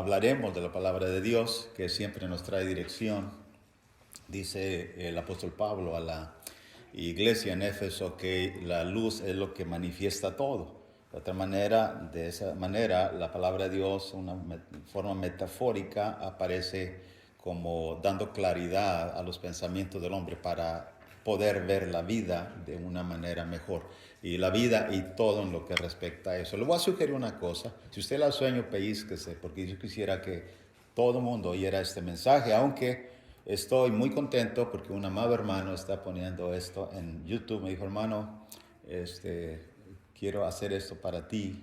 hablaremos de la palabra de Dios, que siempre nos trae dirección. Dice el apóstol Pablo a la iglesia en Éfeso que la luz es lo que manifiesta todo. De esa manera, la palabra de Dios, una forma metafórica, aparece como dando claridad a los pensamientos del hombre para poder ver la vida de una manera mejor. Y la vida y todo en lo que respecta a eso. Le voy a sugerir una cosa. Si usted la sueño, pellizquese, porque yo quisiera que todo el mundo oyera este mensaje, aunque estoy muy contento porque un amado hermano está poniendo esto en YouTube. Me dijo, hermano, quiero hacer esto para ti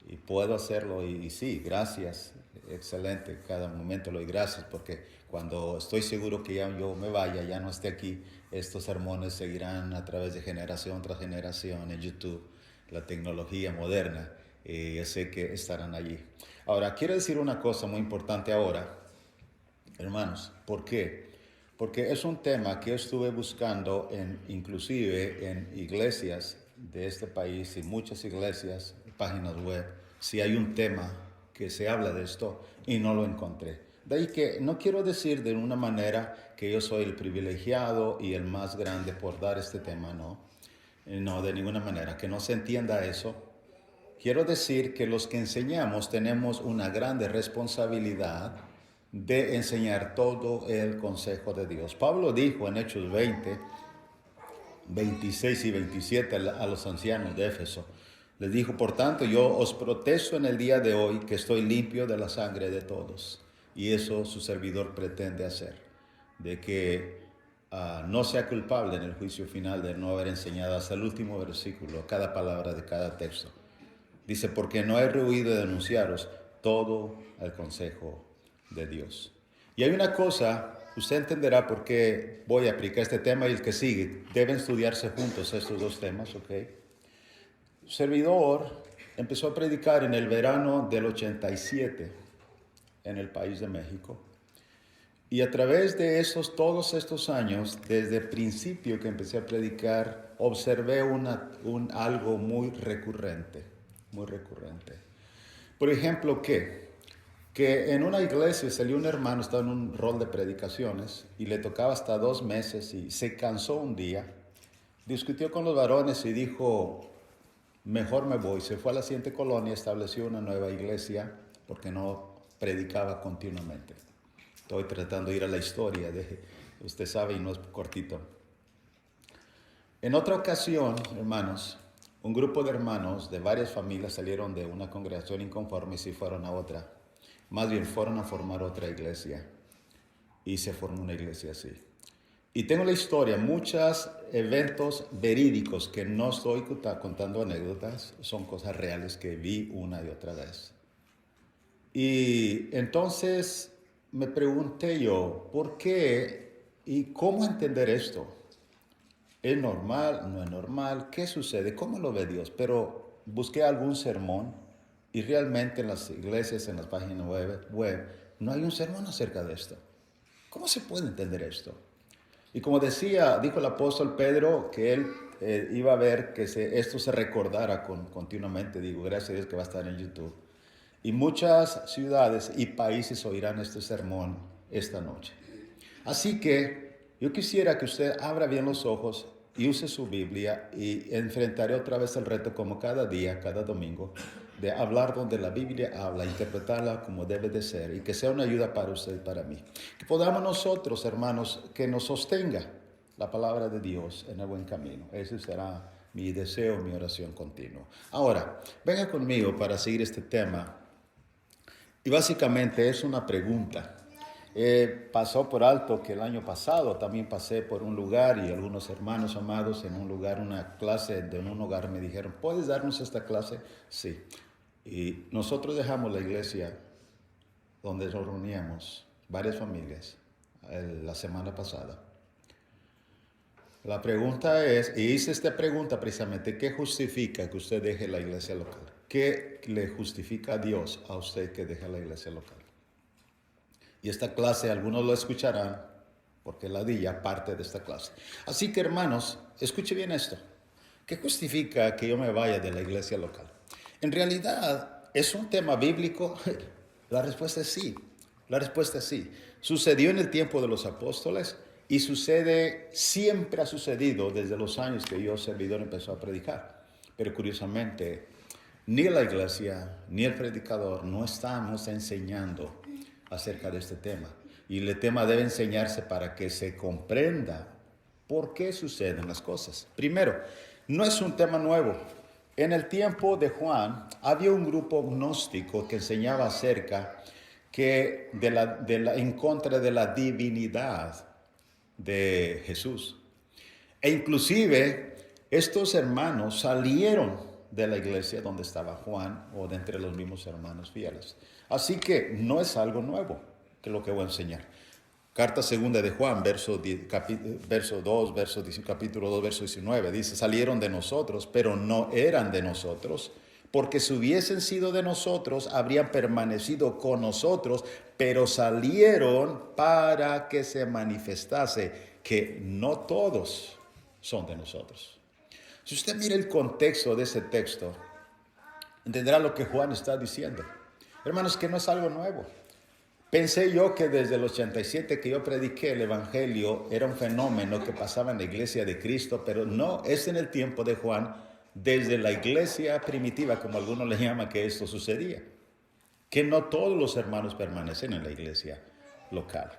y puedo hacerlo. Y sí, gracias, excelente, cada momento le doy gracias porque cuando estoy seguro que ya yo me vaya, ya no esté aquí, estos sermones seguirán a través de generación tras generación en YouTube, la tecnología moderna, yo sé que estarán allí. Ahora, quiero decir una cosa muy importante ahora, hermanos. ¿Por qué? Porque es un tema que yo estuve buscando inclusive en iglesias de este país y muchas iglesias, páginas web, si hay un tema que se habla de esto y no lo encontré. De ahí que no quiero decir de una manera que yo soy el privilegiado y el más grande por dar este tema, no. No, de ninguna manera, que no se entienda eso. Quiero decir que los que enseñamos tenemos una grande responsabilidad de enseñar todo el consejo de Dios. Pablo dijo en Hechos 20, 26 y 27 a los ancianos de Éfeso, les dijo, por tanto, yo os protesto en el día de hoy que estoy limpio de la sangre de todos. Y eso su servidor pretende hacer, de que no sea culpable en el juicio final de no haber enseñado hasta el último versículo, cada palabra de cada texto. Dice, porque no he rehuido de denunciaros todo el consejo de Dios. Y hay una cosa, usted entenderá por qué voy a aplicar este tema y el que sigue. Deben estudiarse juntos estos dos temas, ¿ok? Servidor empezó a predicar en el verano del 87 en el país de México. Y a través de todos estos años, desde el principio que empecé a predicar, observé algo muy recurrente, muy recurrente. Por ejemplo, que en una iglesia salió un hermano, estaba en un rol de predicaciones, y le tocaba hasta 2 meses, y se cansó un día, discutió con los varones y dijo, mejor me voy. Se fue a la siguiente colonia, estableció una nueva iglesia, porque no predicaba continuamente. Estoy tratando de ir a la historia, usted sabe, y no es cortito. En otra ocasión, hermanos, un grupo de hermanos de varias familias salieron de una congregación inconforme y se fueron a otra. Más bien fueron a formar otra iglesia. Y se formó una iglesia así. Y tengo la historia, muchos eventos verídicos que no estoy contando anécdotas, son cosas reales que vi una y otra vez. Y entonces me pregunté yo, ¿por qué y cómo entender esto? ¿Es normal? ¿No es normal? ¿Qué sucede? ¿Cómo lo ve Dios? Pero busqué algún sermón y realmente en las iglesias, en las páginas web, no hay un sermón acerca de esto. ¿Cómo se puede entender esto? Y como dijo el apóstol Pedro, que él iba a ver que esto se recordara continuamente. Digo, gracias a Dios que va a estar en YouTube. Y muchas ciudades y países oirán este sermón esta noche. Así que yo quisiera que usted abra bien los ojos y use su Biblia y enfrentaré otra vez el reto como cada día, cada domingo, de hablar donde la Biblia habla, interpretarla como debe de ser y que sea una ayuda para usted y para mí. Que podamos nosotros, hermanos, que nos sostenga la palabra de Dios en el buen camino. Ese será mi deseo, mi oración continua. Ahora, venga conmigo para seguir este tema. Y básicamente es una pregunta. Pasó por alto que el año pasado también pasé por un lugar y algunos hermanos amados en un lugar, una clase de un hogar me dijeron, ¿puedes darnos esta clase? Sí. Y nosotros dejamos la iglesia donde nos reuníamos, varias familias, la semana pasada. La pregunta es, y hice esta pregunta precisamente, ¿qué justifica que usted deje la iglesia local? ¿Qué le justifica a Dios a usted que deje la iglesia local? Y esta clase, algunos lo escucharán, porque la di ya parte de esta clase. Así que, hermanos, escuche bien esto. ¿Qué justifica que yo me vaya de la iglesia local? En realidad, es un tema bíblico La respuesta es sí. La respuesta es sí. Sucedió en el tiempo de los apóstoles y sucede, siempre ha sucedido desde los años que yo, servidor, empezó a predicar. Pero curiosamente, ni la iglesia ni el predicador no estamos enseñando acerca de este tema. Y el tema debe enseñarse para que se comprenda por qué suceden las cosas. Primero, no es un tema nuevo. En el tiempo de Juan había un grupo gnóstico que enseñaba acerca que en contra de la divinidad de Jesús. E inclusive estos hermanos salieron de la iglesia donde estaba Juan o de entre los mismos hermanos fieles. Así que no es algo nuevo que lo que voy a enseñar. Carta segunda de Juan, capítulo 2, verso 19, dice, salieron de nosotros, pero no eran de nosotros, porque si hubiesen sido de nosotros, habrían permanecido con nosotros, pero salieron para que se manifestase que no todos son de nosotros. Si usted mira el contexto de ese texto, entenderá lo que Juan está diciendo. Hermanos, que no es algo nuevo. Pensé yo que desde el 87 que yo prediqué el Evangelio era un fenómeno que pasaba en la iglesia de Cristo, pero no, es en el tiempo de Juan, desde la iglesia primitiva, como algunos le llaman, que esto sucedía. Que no todos los hermanos permanecen en la iglesia local.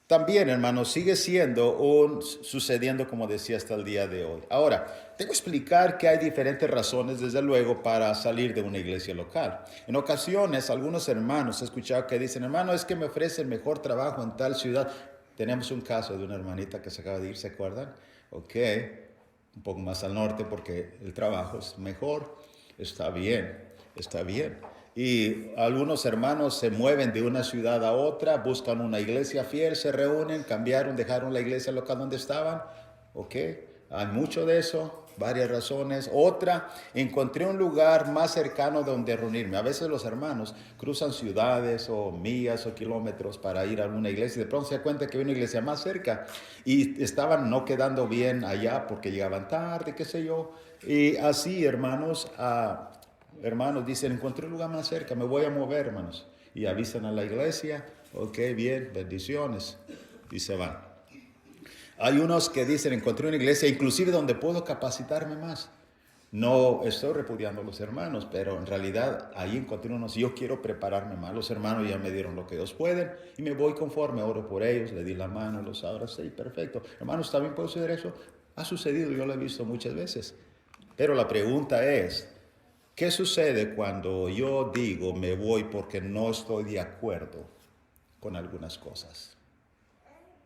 También, hermanos, sigue sucediendo, como decía, hasta el día de hoy. Ahora, tengo que explicar que hay diferentes razones, desde luego, para salir de una iglesia local. En ocasiones, algunos hermanos he escuchado que dicen, hermano, es que me ofrecen mejor trabajo en tal ciudad. Tenemos un caso de una hermanita que se acaba de ir, ¿se acuerdan? Ok, un poco más al norte porque el trabajo es mejor. Está bien, está bien. Y algunos hermanos se mueven de una ciudad a otra, buscan una iglesia fiel, se reúnen, cambiaron, dejaron la iglesia local donde estaban. Ok, hay mucho de eso, varias razones. Otra, encontré un lugar más cercano donde reunirme. A veces los hermanos cruzan ciudades o millas o kilómetros para ir a una iglesia y de pronto se da cuenta que hay una iglesia más cerca y estaban no quedando bien allá porque llegaban tarde, qué sé yo. Y así, hermanos, hermanos dicen, encontré un lugar más cerca, me voy a mover, hermanos. Y avisan a la iglesia, ok, bien, bendiciones. Y se van. Hay unos que dicen, encontré una iglesia, inclusive donde puedo capacitarme más. No estoy repudiando a los hermanos, pero en realidad ahí encontré unos, yo quiero prepararme más. Los hermanos ya me dieron lo que ellos pueden y me voy conforme, oro por ellos, le di la mano, los abracé, perfecto. Hermanos, ¿también puede suceder eso? Ha sucedido, yo lo he visto muchas veces. Pero la pregunta es, ¿qué sucede cuando yo digo me voy porque no estoy de acuerdo con algunas cosas?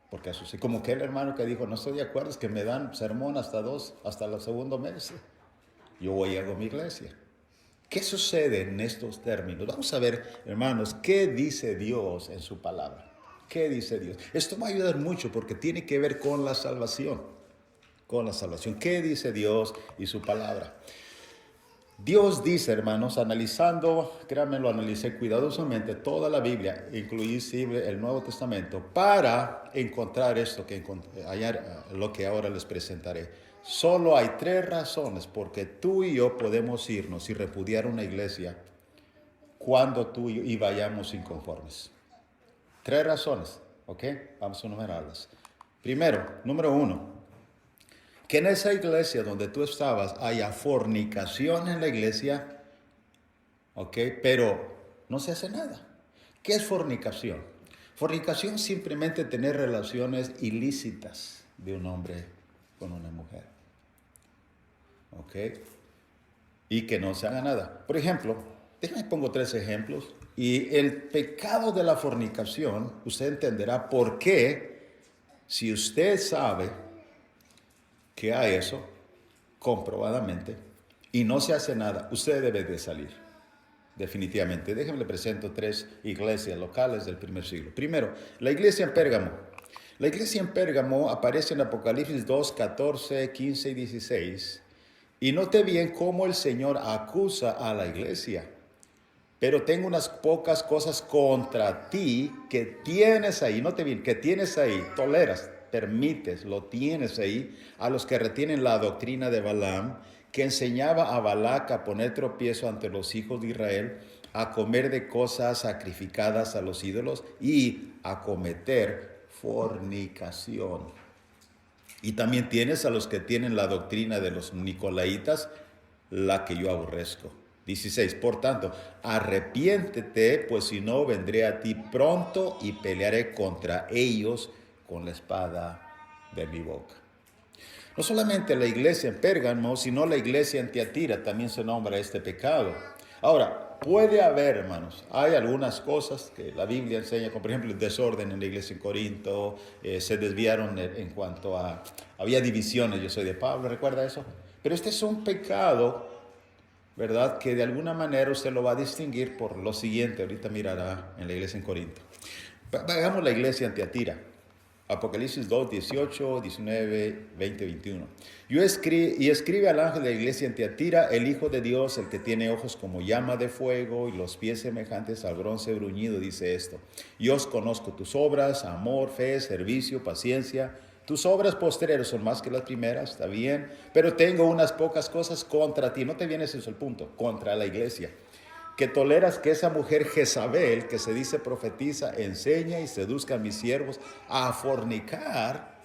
Porque así como aquel hermano que dijo, no estoy de acuerdo, es que me dan sermón hasta el segundo mes. Yo voy y hago mi iglesia. ¿Qué sucede en estos términos? Vamos a ver, hermanos, ¿qué dice Dios en su palabra? ¿Qué dice Dios? Esto va a ayudar mucho porque tiene que ver con la salvación. Con la salvación. ¿Qué dice Dios y su palabra? Dios dice, hermanos, analizando, créanme, lo analicé cuidadosamente, toda la Biblia, inclusive el Nuevo Testamento, para encontrar esto, hallar lo que ahora les presentaré. Solo hay 3 razones porque tú y yo podemos irnos y repudiar una iglesia cuando tú y vayamos inconformes. 3 razones, ¿ok? Vamos a enumerarlas. Primero, número 1. Que en esa iglesia donde tú estabas haya fornicación en la iglesia, ¿ok? Pero no se hace nada. ¿Qué es fornicación? Fornicación es simplemente tener relaciones ilícitas de un hombre con una mujer, ¿ok? Y que no se haga nada. Por ejemplo, déjame pongo 3 ejemplos. Y el pecado de la fornicación, usted entenderá por qué, si usted sabe que a eso, comprobadamente, y no se hace nada, usted debe de salir, definitivamente. Déjenme le presento 3 iglesias locales del primer siglo. Primero, la iglesia en Pérgamo. La iglesia en Pérgamo aparece en Apocalipsis 2, 14, 15 y 16. Y note bien cómo el Señor acusa a la iglesia. Pero tengo unas pocas cosas contra ti que tienes ahí. Note bien, que tienes ahí, toleras, permites, lo tienes ahí, a los que retienen la doctrina de Balaam, que enseñaba a Balac a poner tropiezo ante los hijos de Israel, a comer de cosas sacrificadas a los ídolos y a cometer fornicación. Y también tienes a los que tienen la doctrina de los nicolaitas, la que yo aborrezco. 16. Por tanto, arrepiéntete, pues si no, vendré a ti pronto y pelearé contra ellos con la espada de mi boca. No solamente la iglesia en Pérgamo, sino la iglesia en Tiatira también se nombra este pecado. Ahora, puede haber, hermanos, hay algunas cosas que la Biblia enseña, como por ejemplo el desorden en la iglesia en Corinto, se desviaron en cuanto a, había divisiones, yo soy de Pablo, ¿recuerda eso? Pero este es un pecado, ¿verdad? Que de alguna manera usted lo va a distinguir por lo siguiente, ahorita mirará en la iglesia en Corinto. Hagamos la iglesia en Tiatira. Apocalipsis 2, 18, 19, 20, 21. Y escribe al ángel de la iglesia en Tiatira, el Hijo de Dios, el que tiene ojos como llama de fuego y los pies semejantes al bronce bruñido, dice esto: yo os conozco tus obras, amor, fe, servicio, paciencia. Tus obras postreras son más que las primeras, está bien, pero tengo unas pocas cosas contra ti. No te vienes, eso es el punto, contra la iglesia. Que toleras que esa mujer Jezabel, que se dice profetiza, enseña y seduzca a mis siervos a fornicar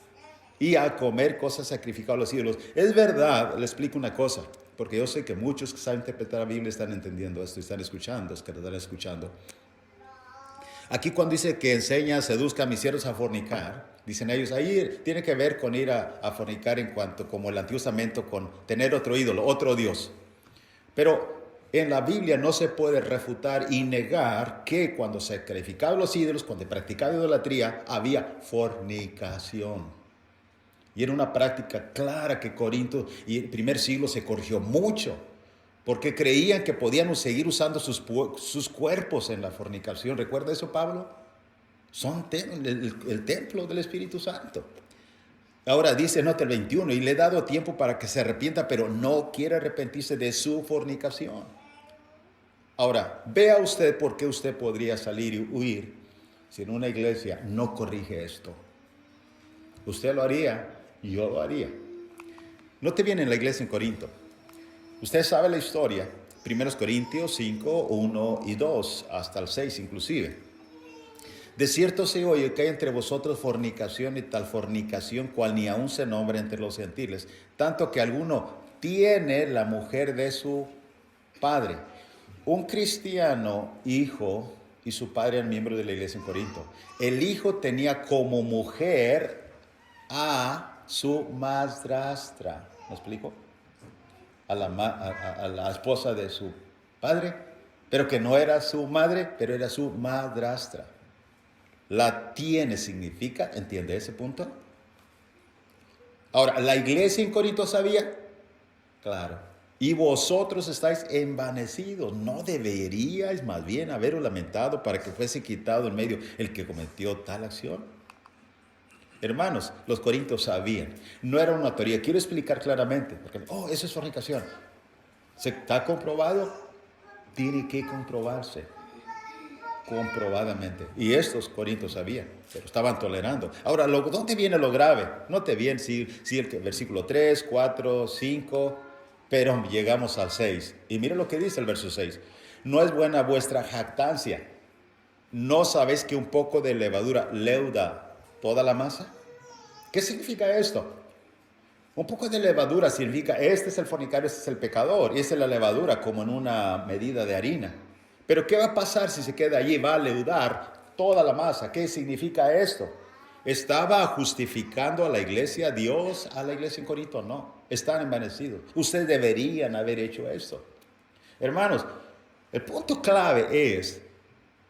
y a comer cosas sacrificadas a los ídolos. Es verdad, le explico una cosa, porque yo sé que muchos que saben interpretar la Biblia están entendiendo esto, están escuchando, es que lo están escuchando. Aquí cuando dice que enseña, seduzca a mis siervos a fornicar, dicen ellos, ahí tiene que ver con ir a fornicar en cuanto, como el Antiguo Testamento, con tener otro ídolo, otro Dios. Pero en la Biblia no se puede refutar y negar que cuando se sacrificaban los ídolos, cuando se practicaba idolatría, había fornicación. Y era una práctica clara que Corinto y el primer siglo se corrigió mucho, porque creían que podían seguir usando sus cuerpos en la fornicación. ¿Recuerda eso, Pablo? Son el templo del Espíritu Santo. Ahora dice, nota el 21, y le he dado tiempo para que se arrepienta, pero no quiere arrepentirse de su fornicación. Ahora, vea usted por qué usted podría salir y huir si en una iglesia no corrige esto. Usted lo haría y yo lo haría. Note bien en la iglesia en Corinto. Usted sabe la historia. 1 Corintios 5, 1 y 2, hasta el 6 inclusive. De cierto se oye que hay entre vosotros fornicación y tal fornicación cual ni aún se nombra entre los gentiles, tanto que alguno tiene la mujer de su padre. Un cristiano, hijo, y su padre eran miembros de la iglesia en Corinto. El hijo tenía como mujer a su madrastra. ¿Me explico? A la esposa de su padre, pero que no era su madre, pero era su madrastra. La tiene significa, ¿entiende ese punto? Ahora, ¿la iglesia en Corinto sabía? Claro. Y vosotros estáis envanecidos. No deberíais más bien haberos lamentado para que fuese quitado en medio el que cometió tal acción. Hermanos, los corintios sabían. No era una teoría. Quiero explicar claramente. Porque, eso es fornicación. ¿Se está comprobado? Tiene que comprobarse. Comprobadamente. Y estos corintios sabían, pero estaban tolerando. Ahora, ¿dónde viene lo grave? Note bien si el versículo 3, 4, 5, pero llegamos al 6. Y mire lo que dice el verso 6. No es buena vuestra jactancia. ¿No sabéis que un poco de levadura leuda toda la masa? ¿Qué significa esto? Un poco de levadura significa, este es el fornicario, este es el pecador, y esta es la levadura como en una medida de harina. Pero ¿qué va a pasar si se queda allí? Va a leudar toda la masa. ¿Qué significa esto? ¿Estaba justificando a la iglesia, Dios a la iglesia en Corinto? No, están envanecidos. Ustedes deberían haber hecho esto. Hermanos, el punto clave es,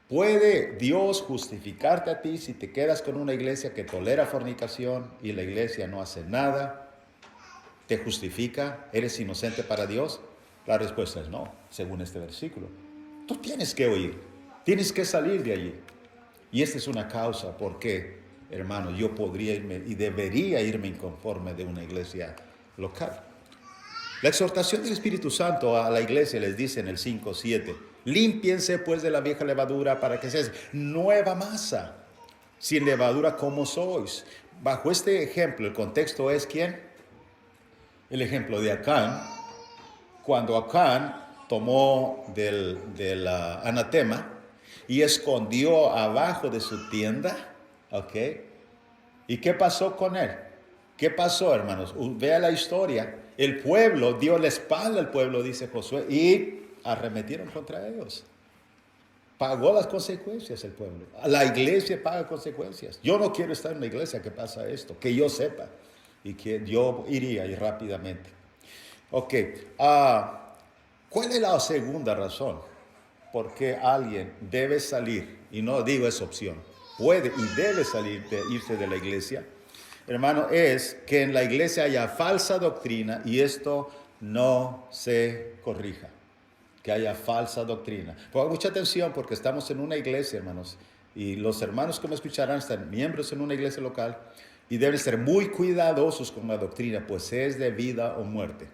¿puede Dios justificarte a ti si te quedas con una iglesia que tolera fornicación y la iglesia no hace nada? ¿Te justifica? ¿Eres inocente para Dios? La respuesta es no, según este versículo. Tú tienes que oír, tienes que salir de allí. Y esta es una causa por qué, hermano, yo podría irme y debería irme inconforme de una iglesia local. La exhortación del Espíritu Santo a la iglesia les dice en el 5:7, límpiense pues de la vieja levadura para que seas nueva masa, sin levadura como sois. Bajo este ejemplo, el contexto es ¿quién? El ejemplo de Acán. Cuando Acán tomó del anatema y escondió abajo de su tienda, ¿ok? ¿Y qué pasó con él? ¿Qué pasó, hermanos? Vea la historia. El pueblo dio la espalda al pueblo, dice Josué, y arremetieron contra ellos. Pagó las consecuencias el pueblo. La iglesia paga consecuencias. Yo no quiero estar en una iglesia que pasa esto, que yo sepa, y que yo iría y rápidamente. Ok, ¿cuál es la segunda razón por qué alguien debe salir? Y no digo es opción, puede y debe salir irse de la iglesia. Hermano, es que en la iglesia haya falsa doctrina y esto no se corrija. Que haya falsa doctrina. Pongan mucha atención porque estamos en una iglesia, hermanos. Y los hermanos que me escucharán están miembros en una iglesia local y deben ser muy cuidadosos con la doctrina, pues es de vida o muerte.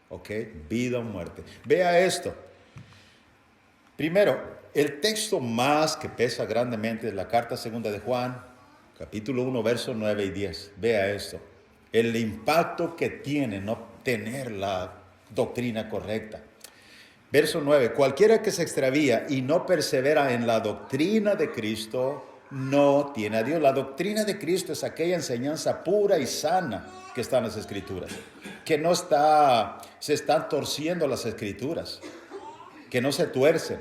¿Ok? Vida o muerte. Vea esto. Primero, el texto más que pesa grandemente es la carta segunda de Juan, capítulo 1, versos 9 y 10. Vea esto. El impacto que tiene no tener la doctrina correcta. Verso 9, cualquiera que se extravía y no persevera en la doctrina de Cristo, no tiene a Dios. La doctrina de Cristo es aquella enseñanza pura y sana que está en las Escrituras. Que no se están torciendo las Escrituras. Que no se tuercen.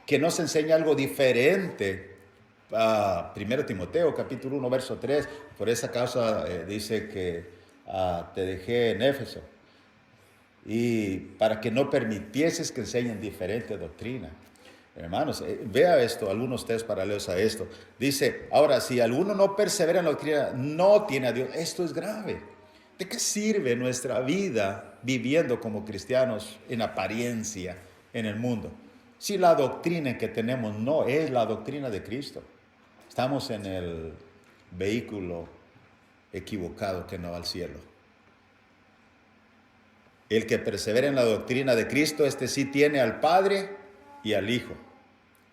Que no se enseña algo diferente. 1 Timoteo, capítulo 1, verso 3. Por esa causa dice que te dejé en Éfeso. Y para que no permitieses que enseñen diferente doctrina. Hermanos, vea esto, algunos textos paralelos a esto. Dice, ahora, si alguno no persevera en la doctrina, no tiene a Dios. Esto es grave. ¿De qué sirve nuestra vida viviendo como cristianos en apariencia en el mundo? Si la doctrina que tenemos no es la doctrina de Cristo. Estamos en el vehículo equivocado que no va al cielo. El que persevera en la doctrina de Cristo, este sí tiene al Padre y al Hijo.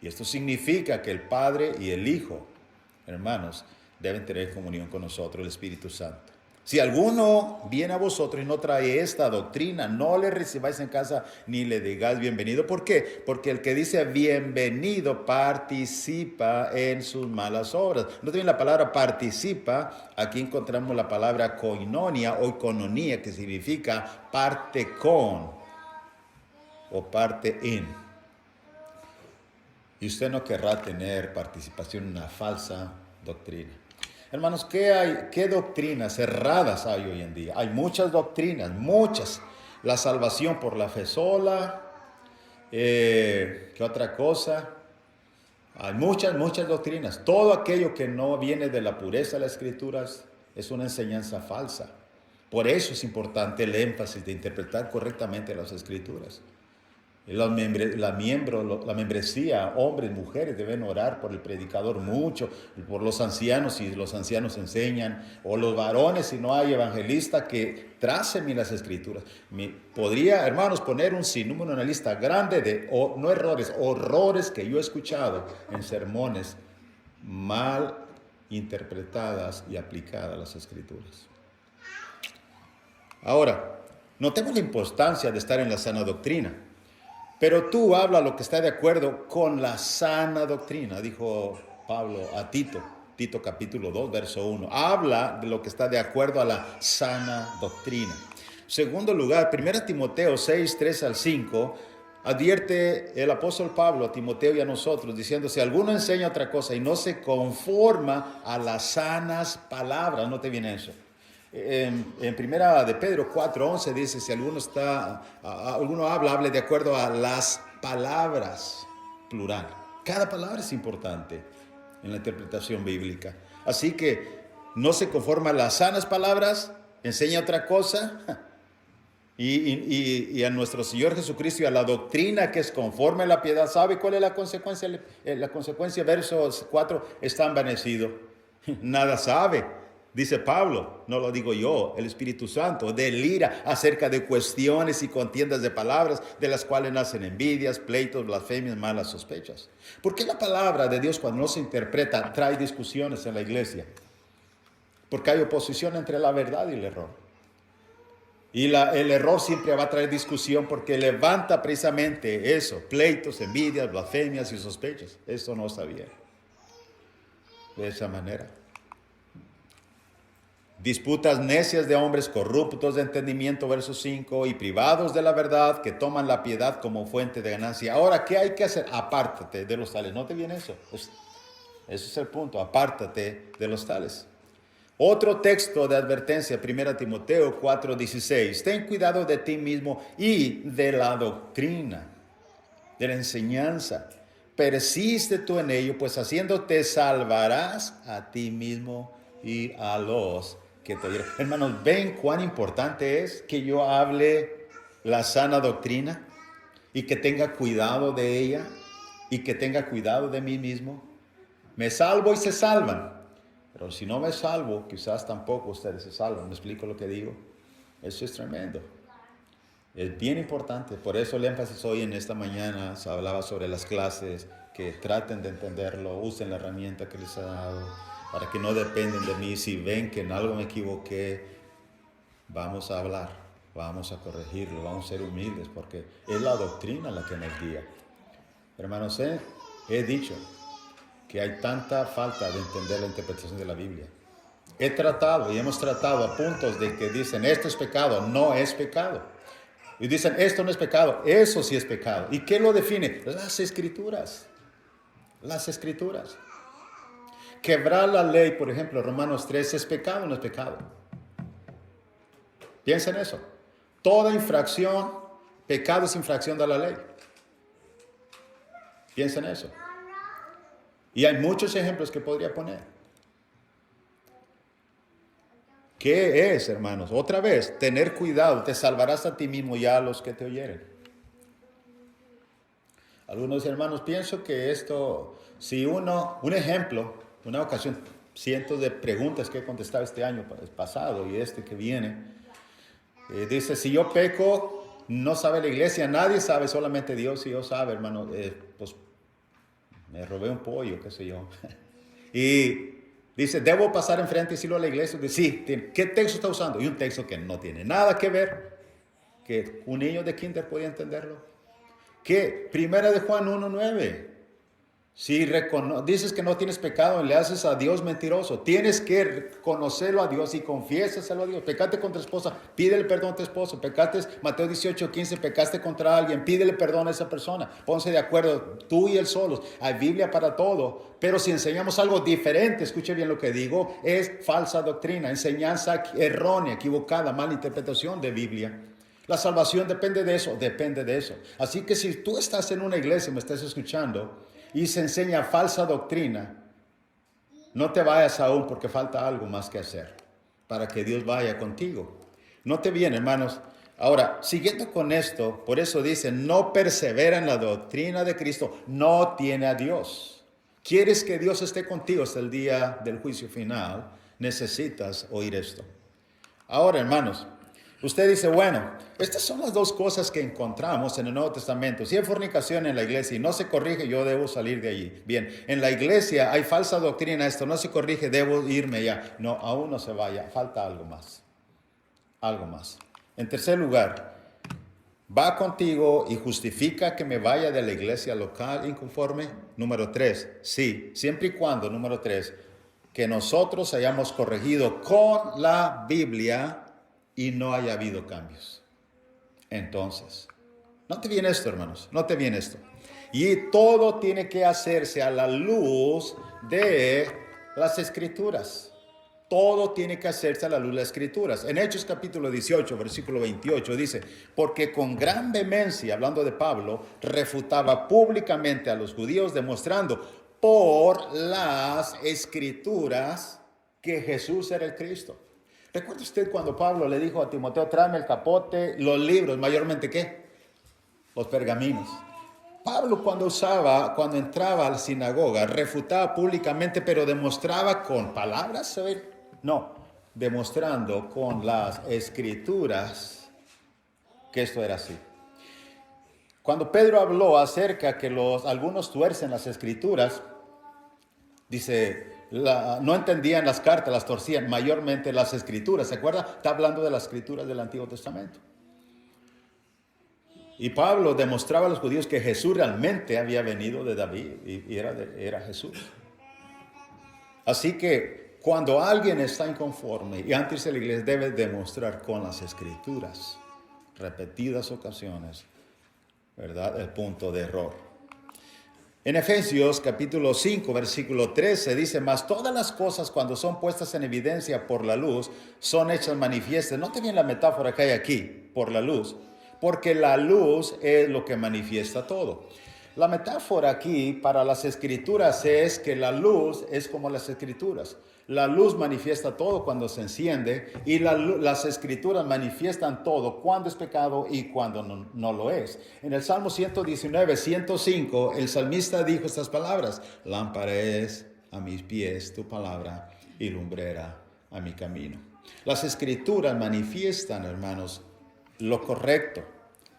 Y esto significa que el Padre y el Hijo, hermanos, deben tener comunión con nosotros, el Espíritu Santo. Si alguno viene a vosotros y no trae esta doctrina, no le recibáis en casa ni le digáis bienvenido. ¿Por qué? Porque el que dice bienvenido participa en sus malas obras. No tienen la palabra participa, aquí encontramos la palabra koinonia o koinonía, que significa parte con o parte en. Y usted no querrá tener participación en una falsa doctrina. Hermanos, ¿qué doctrinas erradas hay hoy en día? Hay muchas doctrinas, muchas. La salvación por la fe sola. ¿Qué otra cosa? Hay muchas doctrinas. Todo aquello que no viene de la pureza de las Escrituras es una enseñanza falsa. Por eso es importante el énfasis de interpretar correctamente las Escrituras. La membresía, hombres, mujeres, deben orar por el predicador mucho, por los ancianos si los ancianos enseñan, o los varones si no hay evangelista que tracen bien las Escrituras. Podría, hermanos, poner un sinnúmero, una lista grande de, no errores, horrores que yo he escuchado en sermones mal interpretadas y aplicadas a las Escrituras. Ahora, notemos la importancia de estar en la sana doctrina. Pero tú habla lo que está de acuerdo con la sana doctrina, dijo Pablo a Tito, Tito capítulo 2, verso 1. Habla de lo que está de acuerdo a la sana doctrina. Segundo lugar, 1 Timoteo 6, 3 al 5, advierte el apóstol Pablo a Timoteo y a nosotros, diciendo, si alguno enseña otra cosa y no se conforma a las sanas palabras, no te viene eso. En primera de Pedro 4:11 dice, si alguno hable de acuerdo a las palabras, plural. Cada palabra es importante en la interpretación bíblica. Así que no se conforma a las sanas palabras, enseña otra cosa. Y a nuestro Señor Jesucristo y a la doctrina que es conforme a la piedad. ¿Sabe cuál es la consecuencia? La consecuencia, versos 4, está envanecido. Nada sabe. Dice Pablo, no lo digo yo, el Espíritu Santo, delira acerca de cuestiones y contiendas de palabras, de las cuales nacen envidias, pleitos, blasfemias, malas sospechas. ¿Por qué la palabra de Dios, cuando no se interpreta, trae discusiones en la iglesia? Porque hay oposición entre la verdad y el error. Y el error siempre va a traer discusión porque levanta precisamente eso, pleitos, envidias, blasfemias y sospechas. Eso no está bien. De esa manera. Disputas necias de hombres corruptos de entendimiento, verso 5, y privados de la verdad, que toman la piedad como fuente de ganancia. Ahora, ¿qué hay que hacer? Apártate de los tales. ¿No te viene eso? Ese es el punto. Apártate de los tales. Otro texto de advertencia, 1 Timoteo 4:16. Ten cuidado de ti mismo y de la doctrina, de la enseñanza. Persiste tú en ello, pues haciéndote salvarás a ti mismo y a los que te oyeron. Hermanos, ¿ven cuán importante es que yo hable la sana doctrina y que tenga cuidado de ella y que tenga cuidado de mí mismo? Me salvo y se salvan. Pero si no me salvo, quizás tampoco ustedes se salvan. ¿Me explico lo que digo? Eso es tremendo. Es bien importante. Por eso el énfasis hoy en esta mañana se hablaba sobre las clases, que traten de entenderlo, usen la herramienta que les ha dado, para que no dependen de mí. Si ven que en algo me equivoqué, vamos a hablar, vamos a corregirlo, vamos a ser humildes, porque es la doctrina la que nos guía. Hermanos, he dicho que hay tanta falta de entender la interpretación de la Biblia. He tratado y hemos tratado a puntos de que dicen, esto es pecado, no es pecado. Y dicen, esto no es pecado, eso sí es pecado. ¿Y qué lo define? Las Escrituras. Las Escrituras. Quebrar la ley, por ejemplo, Romanos 3, ¿es pecado o no es pecado? Piensa en eso. Toda infracción, pecado es infracción de la ley. Piensa en eso. Y hay muchos ejemplos que podría poner. ¿Qué es, hermanos? Otra vez, tener cuidado, te salvarás a ti mismo y a los que te oyeren. Algunos hermanos, pienso que esto, si un ejemplo, una ocasión, cientos de preguntas que he contestado este año pasado y este que viene, dice, si yo peco, no sabe la iglesia, nadie sabe, solamente Dios y Dios sabe, hermano, pues me robé un pollo, qué sé yo. Y dice, ¿debo pasar enfrente y decirlo a la iglesia? Dice, sí, ¿qué texto está usando? Y un texto que no tiene nada que ver, que un niño de kinder podía entenderlo. ¿Qué? Primera de Juan 1:9. Si dices que no tienes pecado, le haces a Dios mentiroso. Tienes que conocerlo a Dios y confiésaselo a Dios. Pecaste contra tu esposa, pídele perdón a tu esposo. Pecaste, Mateo 18:15, pecaste contra alguien, pídele perdón a esa persona. Pónganse de acuerdo, tú y él solos. Hay Biblia para todo. Pero si enseñamos algo diferente, escuche bien lo que digo, es falsa doctrina, enseñanza errónea, equivocada, mala interpretación de Biblia. La salvación depende de eso, depende de eso. Así que si tú estás en una iglesia y me estás escuchando y se enseña falsa doctrina, no te vayas aún porque falta algo más que hacer para que Dios vaya contigo. No te viene, hermanos. Ahora, siguiendo con esto, por eso dice, no persevera en la doctrina de Cristo, no tiene a Dios. ¿Quieres que Dios esté contigo hasta el día del juicio final? Necesitas oír esto. Ahora, hermanos, usted dice, bueno, estas son las dos cosas que encontramos en el Nuevo Testamento. Si hay fornicación en la iglesia y no se corrige, yo debo salir de allí. Bien, en la iglesia hay falsa doctrina, esto no se corrige, debo irme ya. No, aún no se vaya, falta algo más. Algo más. En tercer lugar, va contigo y justifica que me vaya de la iglesia local inconforme. Número 3, sí, siempre y cuando, número 3, que nosotros hayamos corregido con la Biblia y no haya habido cambios. Entonces, note bien esto, hermanos, note bien esto. Y todo tiene que hacerse a la luz de las Escrituras. Todo tiene que hacerse a la luz de las Escrituras. En Hechos capítulo 18, versículo 28 dice, porque con gran vehemencia, hablando de Pablo, refutaba públicamente a los judíos, demostrando por las Escrituras que Jesús era el Cristo. ¿Recuerda usted cuando Pablo le dijo a Timoteo, tráeme el capote, los libros, mayormente qué? Los pergaminos. Pablo cuando entraba a la sinagoga, refutaba públicamente, pero demostraba con palabras, ¿sabe? No, demostrando con las Escrituras que esto era así. Cuando Pedro habló acerca que algunos tuercen las Escrituras, dice, no entendían las cartas, las torcían, mayormente las escrituras. ¿Se acuerda? Está hablando de las escrituras del Antiguo Testamento. Y Pablo demostraba a los judíos que Jesús realmente había venido de David y era Jesús. Así que cuando alguien está inconforme y antes de la iglesia, debe demostrar con las escrituras, repetidas ocasiones, ¿verdad?, el punto de error. En Efesios capítulo 5, versículo 13 dice: mas todas las cosas, cuando son puestas en evidencia por la luz, son hechas manifiestas. Note bien la metáfora que hay aquí, por la luz, porque la luz es lo que manifiesta todo. La metáfora aquí para las escrituras es que la luz es como las escrituras. La luz manifiesta todo cuando se enciende y las escrituras manifiestan todo cuando es pecado y cuando no lo es. En el Salmo 119, 105, el salmista dijo estas palabras: lámpara es a mis pies tu palabra y lumbrera a mi camino. Las escrituras manifiestan, hermanos, lo correcto,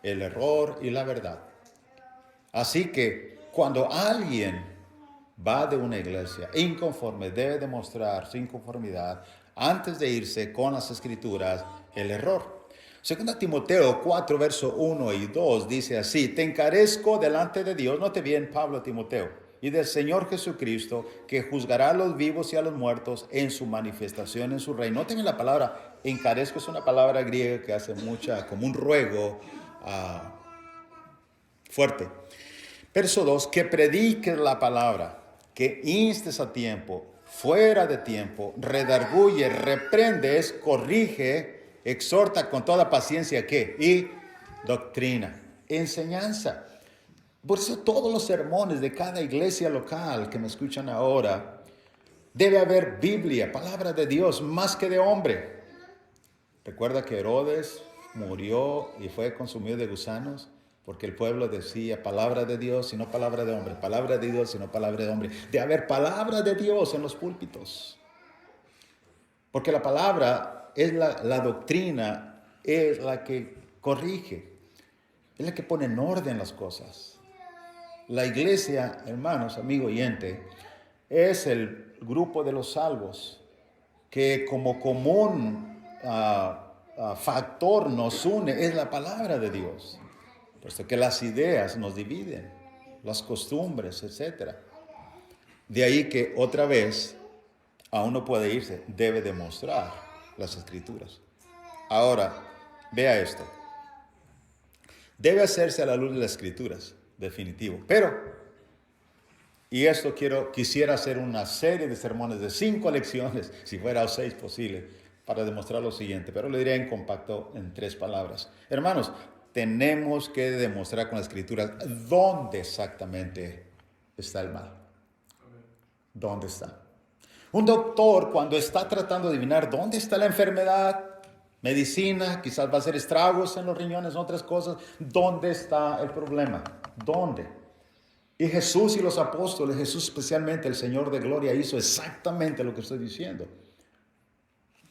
el error y la verdad. Así que cuando alguien va de una iglesia inconforme, debe demostrar su inconformidad antes de irse con las escrituras el error. Segunda Timoteo 4, verso 1 y 2 dice así: te encarezco delante de Dios, note bien Pablo a Timoteo, y del Señor Jesucristo, que juzgará a los vivos y a los muertos en su manifestación en su reino. Noten la palabra encarezco, es una palabra griega que hace como un ruego fuerte. Verso 2, que prediques la palabra, que instes a tiempo, fuera de tiempo, redarguye, reprendes, corrige, exhorta con toda paciencia, ¿qué? Y doctrina, enseñanza. Por eso todos los sermones de cada iglesia local que me escuchan ahora, debe haber Biblia, palabra de Dios, más que de hombre. Recuerda que Herodes murió y fue consumido de gusanos, porque el pueblo decía palabra de Dios y no palabra de hombre, palabra de Dios y no palabra de hombre. De haber palabra de Dios en los púlpitos. Porque la palabra es la doctrina, es la que corrige, es la que pone en orden las cosas. La iglesia, hermanos, amigo oyente, es el grupo de los salvos que como común factor nos une, es la palabra de Dios. Puesto que las ideas nos dividen, las costumbres, etc. De ahí que otra vez, a uno puede irse, debe demostrar las escrituras. Ahora, vea esto. Debe hacerse a la luz de las escrituras, definitivo. Pero, y esto quisiera hacer una serie de sermones de 5 lecciones, si fuera 6 posible, para demostrar lo siguiente, pero lo diré en compacto en 3 palabras. Hermanos, tenemos que demostrar con la escritura dónde exactamente está el mal. ¿Dónde está? Un doctor, cuando está tratando de adivinar dónde está la enfermedad, medicina, quizás va a hacer estragos en los riñones, otras cosas, ¿dónde está el problema? ¿Dónde? Y Jesús y los apóstoles, Jesús especialmente, el Señor de gloria, hizo exactamente lo que estoy diciendo.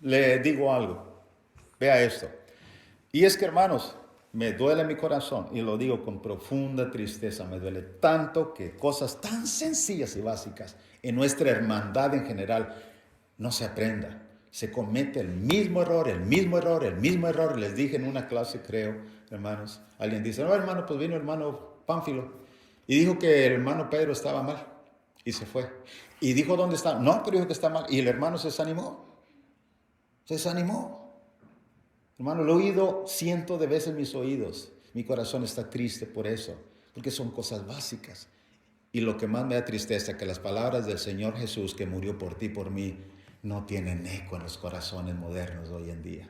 Le digo algo, vea esto. Y es que, hermanos, me duele mi corazón y lo digo con profunda tristeza. Me duele tanto que cosas tan sencillas y básicas en nuestra hermandad en general no se aprenda. Se comete el mismo error, el mismo error, el mismo error. Les dije en una clase, creo, hermanos, alguien dice: no, hermano, pues vino el hermano Pánfilo y dijo que el hermano Pedro estaba mal y se fue. Y dijo: ¿dónde está? No, pero dijo que está mal. Y el hermano se desanimó. Se desanimó. Hermano, lo he oído cientos de veces en mis oídos. Mi corazón está triste por eso, porque son cosas básicas. Y lo que más me da tristeza es que las palabras del Señor Jesús, que murió por ti y por mí, no tienen eco en los corazones modernos de hoy en día.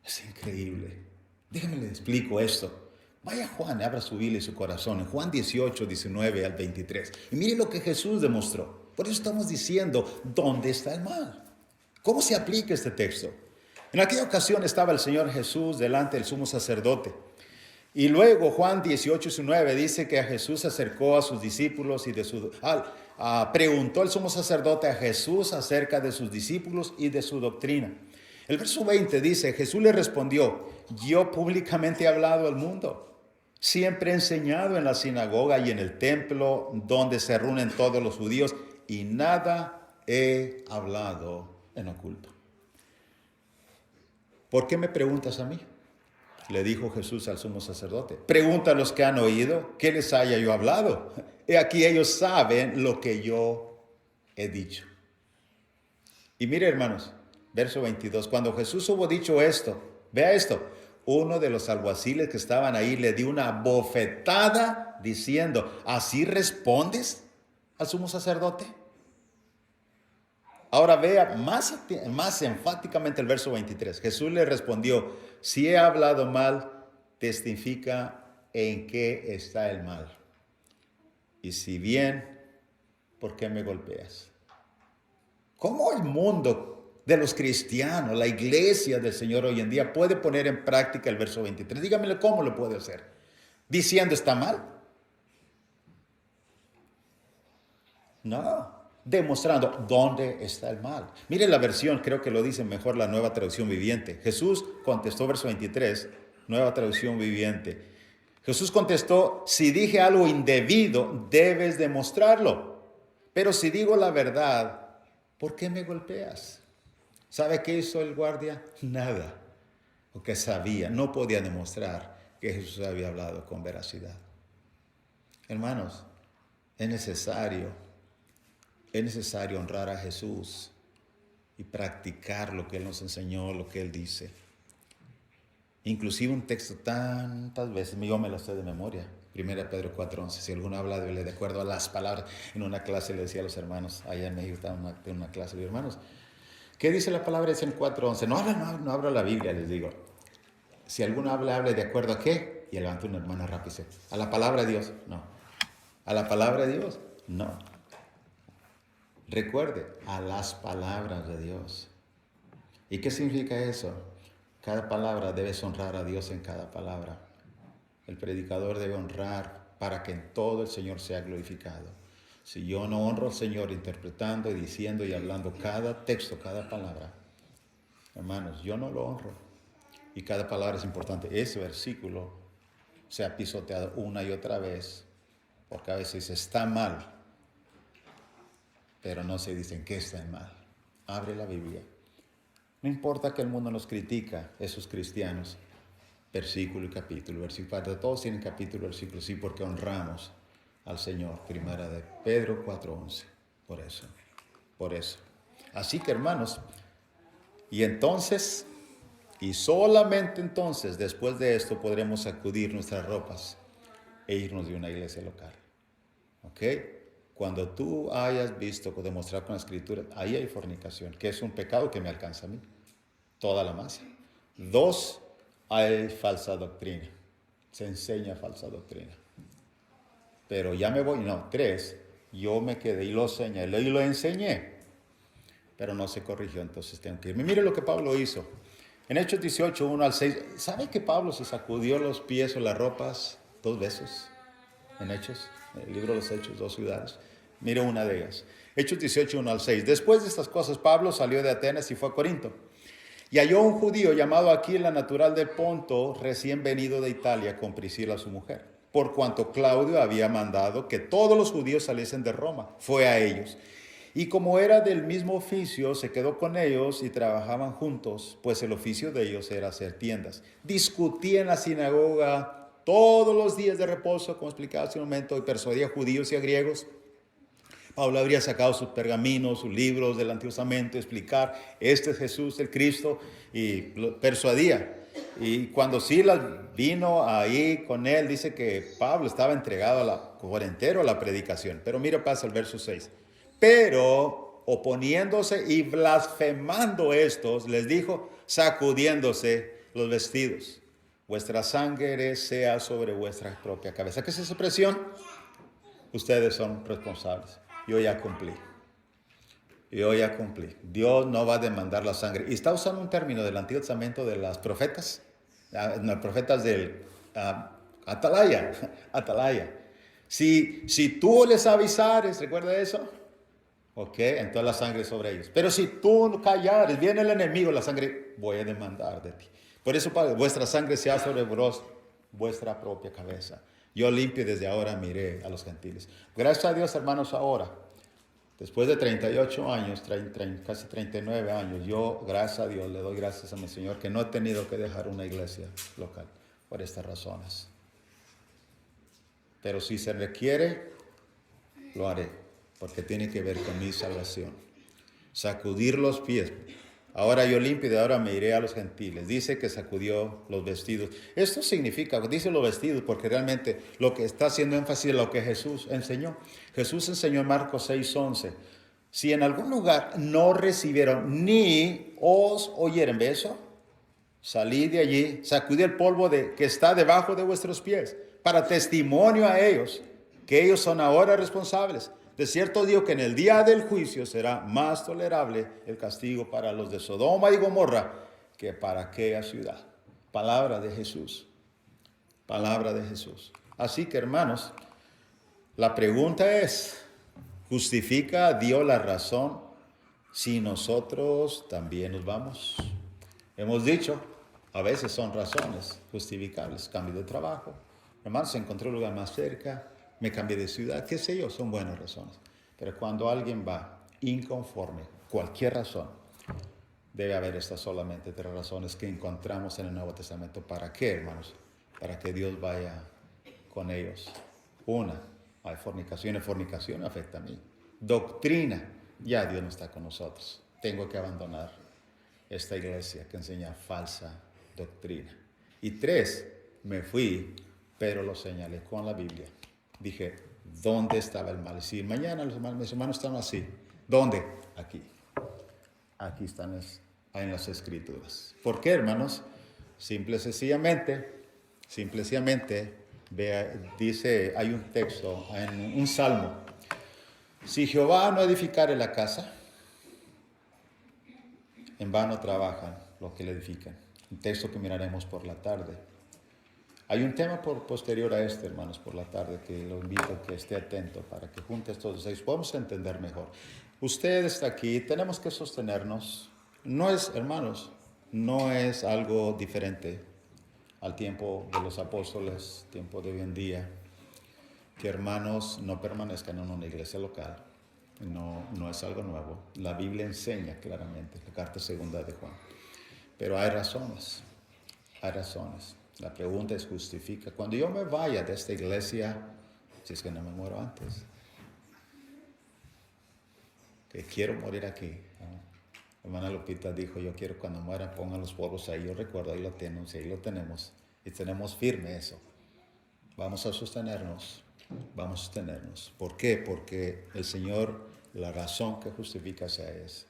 Es increíble. Déjenme les explico esto. Vaya Juan, abra su Biblia y su corazón. En Juan 18, 19 al 23. Y mire lo que Jesús demostró. Por eso estamos diciendo, ¿dónde está el mal? ¿Cómo se aplica este texto? En aquella ocasión estaba el Señor Jesús delante del sumo sacerdote. Y luego Juan 18, 19 dice que a Jesús se acercó a sus discípulos y preguntó el sumo sacerdote a Jesús acerca de sus discípulos y de su doctrina. El verso 20 dice: Jesús le respondió: yo públicamente he hablado al mundo. Siempre he enseñado en la sinagoga y en el templo donde se reúnen todos los judíos, y nada he hablado en oculto. ¿Por qué me preguntas a mí? Le dijo Jesús al sumo sacerdote. Pregunta a los que han oído, ¿qué les haya yo hablado? He aquí ellos saben lo que yo he dicho. Y mire, hermanos, verso 22. Cuando Jesús hubo dicho esto, vea esto, uno de los alguaciles que estaban ahí le dio una bofetada diciendo, ¿así respondes al sumo sacerdote? Ahora vea más enfáticamente el verso 23. Jesús le respondió, si he hablado mal, testifica en qué está el mal. Y si bien, ¿por qué me golpeas? ¿Cómo el mundo de los cristianos, la iglesia del Señor hoy en día puede poner en práctica el verso 23? Dígamelo cómo lo puede hacer. ¿Diciendo está mal? No. Demostrando dónde está el mal. Mire la versión, creo que lo dice mejor la Nueva Traducción Viviente. Jesús contestó, verso 23, Nueva Traducción Viviente. Jesús contestó, si dije algo indebido, debes demostrarlo. Pero si digo la verdad, ¿por qué me golpeas? ¿Sabe qué hizo el guardia? Nada. Porque sabía, no podía demostrar que Jesús había hablado con veracidad. Hermanos, es necesario honrar a Jesús y practicar lo que Él nos enseñó, lo que Él dice. Inclusive un texto tantas veces, yo me lo sé de memoria. 1 Pedro 4:11. Si alguno habla de acuerdo a las palabras, en una clase le decía a los hermanos, allá en México estaba en una clase, de hermanos, ¿qué dice la palabra? Dice en 4:11. No abro la Biblia, les digo. Si alguno hable de acuerdo a qué, y levanta una hermana rápido y dice, ¿a la palabra de Dios? No. ¿A la palabra de Dios? No. Recuerde, a las palabras de Dios. ¿Y qué significa eso? Cada palabra debes honrar a Dios en cada palabra. El predicador debe honrar para que en todo el Señor sea glorificado. Si yo no honro al Señor interpretando y diciendo y hablando cada texto, cada palabra, hermanos, yo no lo honro. Y cada palabra es importante. Ese versículo se ha pisoteado una y otra vez, porque a veces está mal, pero no se dicen que está mal. Abre la Biblia. No importa que el mundo nos critica, esos cristianos, versículo y capítulo, versículo. Todos tienen capítulo y versículo, sí, porque honramos al Señor. 1 Pedro 4:11. Por eso. Así que, hermanos, y entonces, y solamente entonces, después de esto, podremos sacudir nuestras ropas e irnos de una iglesia local. ¿Ok? Cuando tú hayas visto, demostrar con la Escritura, ahí hay fornicación, que es un pecado que me alcanza a mí, toda la masa. 2, hay falsa doctrina, se enseña falsa doctrina. Pero ya me voy, 3, yo me quedé y lo señalé y lo enseñé, pero no se corrigió, entonces tengo que irme. Mire lo que Pablo hizo. En Hechos 18, 1-6, ¿sabe que Pablo se sacudió los pies o las ropas 2 veces? En Hechos, en el libro de los Hechos, 2 ciudades. Mire una de ellas. Hechos 18, 1-6. Después de estas cosas, Pablo salió de Atenas y fue a Corinto. Y halló un judío llamado Aquila, natural de Ponto, recién venido de Italia, con Priscila su mujer. Por cuanto Claudio había mandado que todos los judíos saliesen de Roma, fue a ellos. Y como era del mismo oficio, se quedó con ellos y trabajaban juntos, pues el oficio de ellos era hacer tiendas. Discutía en la sinagoga todos los días de reposo, como explicaba hace un momento, y persuadía a judíos y a griegos. Pablo habría sacado sus pergaminos, sus libros del Antiguo Testamento, explicar, este es Jesús, el Cristo, y lo persuadía. Y cuando Silas vino ahí con él, dice que Pablo estaba entregado por entero a la predicación. Pero mira, pasa el verso 6. Pero oponiéndose y blasfemando estos, les dijo, sacudiéndose los vestidos, vuestra sangre sea sobre vuestra propia cabeza. ¿Qué es esa expresión? Ustedes son responsables. Yo ya cumplí. Dios no va a demandar la sangre. Y está usando un término del Antiguo Testamento de las profetas. Los profetas del Atalaya. Si tú les avisares, ¿recuerda eso? Ok, entonces la sangre es sobre ellos. Pero si tú no callares, viene el enemigo, la sangre, voy a demandar de ti. Por eso, Padre, vuestra sangre sea sobre vos, vuestra propia cabeza. Yo limpio desde ahora, miré a los gentiles. Gracias a Dios, hermanos, ahora Después de 38 años, casi 39 años, yo, gracias a Dios, le doy gracias a mi Señor que no he tenido que dejar una iglesia local por estas razones. Pero si se requiere, lo haré, porque tiene que ver con mi salvación. Sacudir los pies. Ahora yo limpio y de ahora me iré a los gentiles. Dice que sacudió los vestidos. Esto significa, dice los vestidos, porque realmente lo que está haciendo énfasis es lo que Jesús enseñó. Jesús enseñó en Marcos 6:11. Si en algún lugar no recibieron ni os oyeren, ¿ve eso? Salid de allí, sacudid el polvo que está debajo de vuestros pies, para testimonio a ellos, que ellos son ahora responsables. De cierto digo que en el día del juicio será más tolerable el castigo para los de Sodoma y Gomorra que para aquella ciudad. Palabra de Jesús. Palabra de Jesús. Así que, hermanos, la pregunta es, ¿justifica Dios la razón si nosotros también nos vamos? Hemos dicho, a veces son razones justificables. Cambio de trabajo. Hermanos, encontré un lugar más cerca. Me cambié de ciudad, qué sé yo, son buenas razones. Pero cuando alguien va inconforme, cualquier razón, debe haber estas solamente 3 razones que encontramos en el Nuevo Testamento. ¿Para qué, hermanos? Para que Dios vaya con ellos. Una, hay fornicación, y fornicación afecta a mí. Doctrina, ya Dios no está con nosotros. Tengo que abandonar esta iglesia que enseña falsa doctrina. Y 3, me fui, pero lo señalé con la Biblia. Dije, ¿dónde estaba el mal? Si mañana mis hermanos están así, ¿dónde? Aquí. Aquí están en las Escrituras. ¿Por qué, hermanos? Simple y sencillamente, dice, hay un texto, en un salmo. Si Jehová no edificare la casa, en vano trabajan los que la edifican. Un texto que miraremos por la tarde. Hay un tema posterior a este, hermanos, por la tarde, que lo invito a que esté atento para que juntos estos 6 podamos entender mejor. Usted está aquí, tenemos que sostenernos. No es, hermanos, no es algo diferente al tiempo de los apóstoles, tiempo de hoy en día, que hermanos no permanezcan en una iglesia local. No es algo nuevo. La Biblia enseña claramente, la carta segunda de Juan. Pero hay razones, hay razones. La pregunta es, ¿justifica? Cuando yo me vaya de esta iglesia, si es que no me muero antes, que quiero morir aquí. Hermana Lupita dijo, yo quiero cuando muera pongan los polvos ahí. Yo recuerdo, ahí lo tenemos, ahí lo tenemos. Y tenemos firme eso. Vamos a sostenernos, vamos a sostenernos. ¿Por qué? Porque el Señor, la razón que justifica esa es,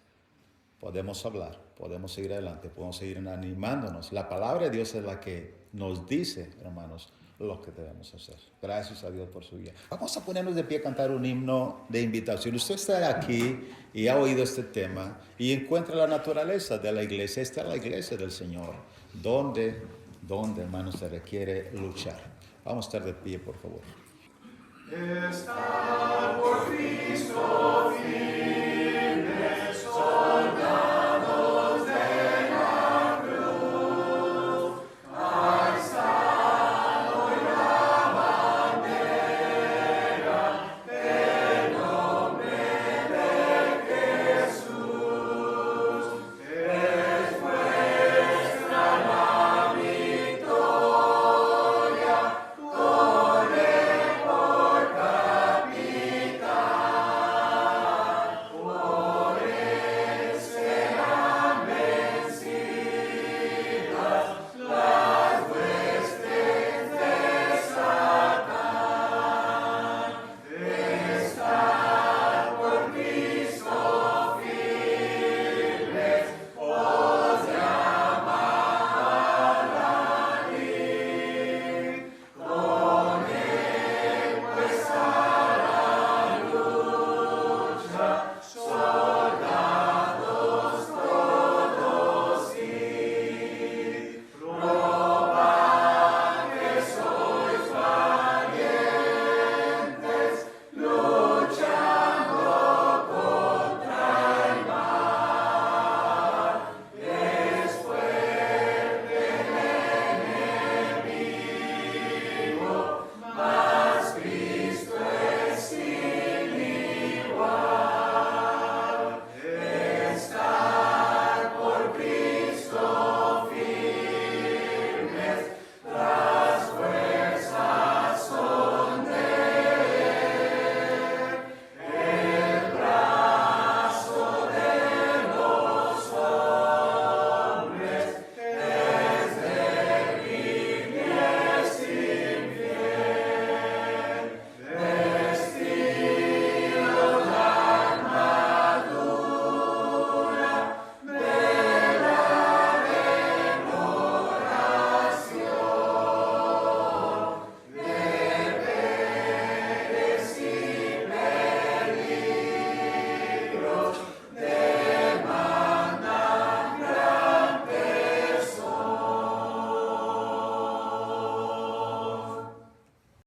podemos hablar, podemos seguir adelante, podemos seguir animándonos. La palabra de Dios es la que nos dice, hermanos, lo que debemos hacer. Gracias a Dios por su guía. Vamos a ponernos de pie a cantar un himno de invitación. Usted está aquí y ha oído este tema y encuentra la naturaleza de la iglesia. Esta es la iglesia del Señor. ¿Dónde, hermanos, se requiere luchar? Vamos a estar de pie, por favor. Está por Cristo.